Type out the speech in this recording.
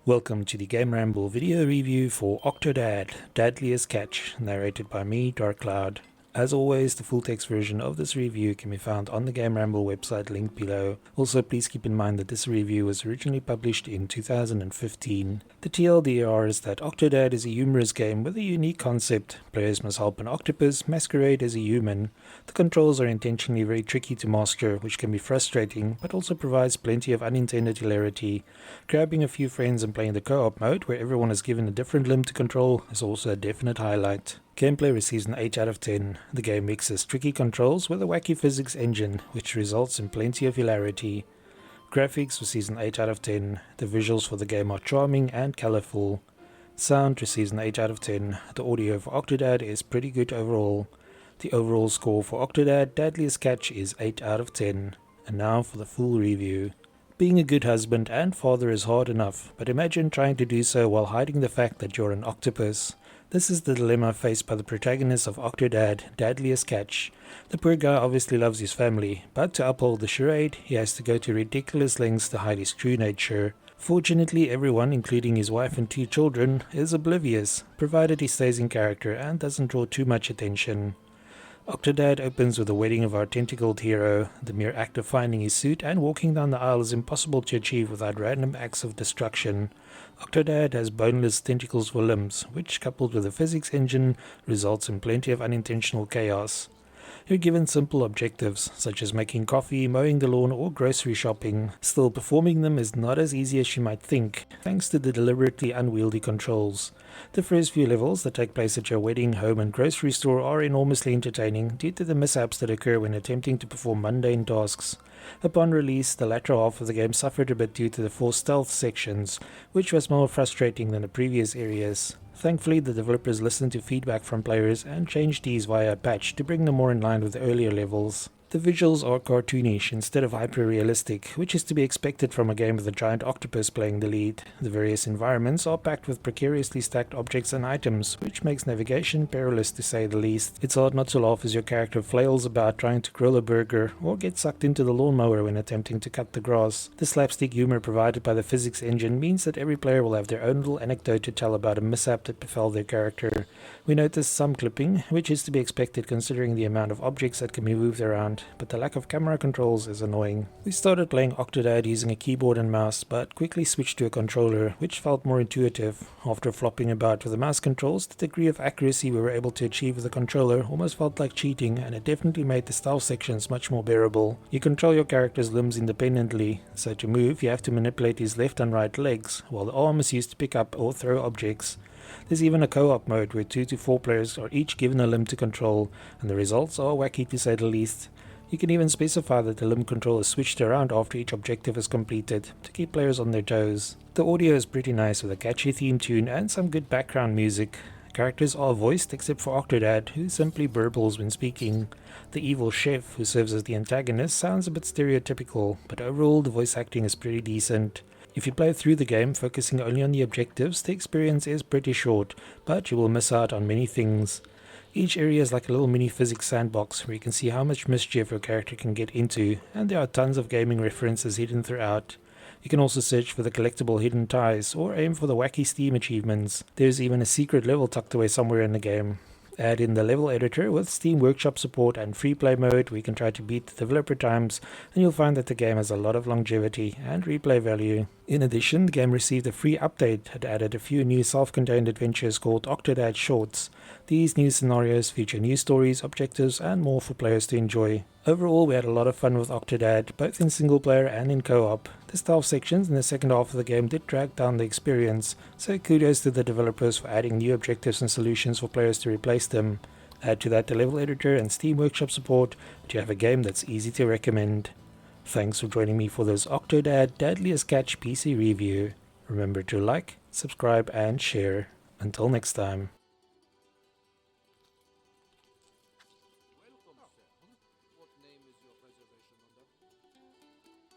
Welcome to the GameRamble video review for Octodad, Dadliest Catch, narrated by me, DarkCloud. As always, the full text version of this review can be found on the GameRamble website linked below. Also, please keep in mind that this review was originally published in 2015. The TLDR is that Octodad is a humorous game with a unique concept. Players must help an octopus masquerade as a human. The controls are intentionally very tricky to master, which can be frustrating, but also provides plenty of unintended hilarity. Grabbing a few friends and playing the co-op mode, where everyone is given a different limb to control, is also a definite highlight. Gameplay receives an 8 out of 10. The game mixes tricky controls with a wacky physics engine, which results in plenty of hilarity. Graphics receives an 8 out of 10. The visuals for the game are charming and colorful. Sound receives an 8 out of 10. The audio for Octodad is pretty good overall. The overall score for Octodad Dadliest Catch is 8 out of 10. And now for the full review. Being a good husband and father is hard enough, but imagine trying to do so while hiding the fact that you're an octopus. This is the dilemma faced by the protagonist of Octodad, Dadliest Catch. The poor guy obviously loves his family, but to uphold the charade, he has to go to ridiculous lengths to hide his true nature. Fortunately, everyone, including his wife and 2 children, is oblivious, provided he stays in character and doesn't draw too much attention. Octodad opens with the wedding of our tentacled hero. The mere act of finding his suit and walking down the aisle is impossible to achieve without random acts of destruction. Octodad has boneless tentacles for limbs, which coupled with a physics engine results in plenty of unintentional chaos. You're given simple objectives, such as making coffee, mowing the lawn or grocery shopping. Still, performing them is not as easy as you might think, thanks to the deliberately unwieldy controls. The first few levels that take place at your wedding, home and grocery store are enormously entertaining due to the mishaps that occur when attempting to perform mundane tasks. Upon release, the latter half of the game suffered a bit due to the 4 stealth sections, which was more frustrating than the previous areas. Thankfully, the developers listened to feedback from players and changed these via a patch to bring them more in line with the earlier levels. The visuals are cartoonish instead of hyper-realistic, which is to be expected from a game with a giant octopus playing the lead. The various environments are packed with precariously stacked objects and items, which makes navigation perilous to say the least. It's hard not to laugh as your character flails about trying to grill a burger, or get sucked into the lawnmower when attempting to cut the grass. The slapstick humor provided by the physics engine means that every player will have their own little anecdote to tell about a mishap that befell their character. We noticed some clipping, which is to be expected considering the amount of objects that can be moved around, but the lack of camera controls is annoying. We started playing Octodad using a keyboard and mouse, but quickly switched to a controller, which felt more intuitive. After flopping about with the mouse controls, the degree of accuracy we were able to achieve with the controller almost felt like cheating, and it definitely made the stealth sections much more bearable. You control your character's limbs independently, so to move you have to manipulate his left and right legs, while the arm is used to pick up or throw objects. There's even a co-op mode where 2 to 4 players are each given a limb to control, and the results are wacky to say the least. You can even specify that the limb control is switched around after each objective is completed, to keep players on their toes. The audio is pretty nice with a catchy theme tune and some good background music. Characters are voiced except for Octodad, who simply burbles when speaking. The evil chef, who serves as the antagonist, sounds a bit stereotypical, but overall the voice acting is pretty decent. If you play through the game focusing only on the objectives, the experience is pretty short, but you will miss out on many things. Each area is like a little mini physics sandbox where you can see how much mischief your character can get into, and there are tons of gaming references hidden throughout. You can also search for the collectible hidden ties or aim for the wacky Steam achievements. There's even a secret level tucked away somewhere in the game. Add in the level editor with Steam Workshop support and free play mode where you can try to beat the developer times, and you'll find that the game has a lot of longevity and replay value. In addition, the game received a free update that added a few new self-contained adventures called Octodad Shorts. These new scenarios feature new stories, objectives and more for players to enjoy. Overall, we had a lot of fun with Octodad, both in single player and in co-op. The stealth sections in the second half of the game did drag down the experience, so kudos to the developers for adding new objectives and solutions for players to replace them. Add to that the level editor and Steam Workshop support, but you have a game that's easy to recommend. Thanks for joining me for this Octodad Dadliest Catch PC review. Remember to like, subscribe and share. Until next time.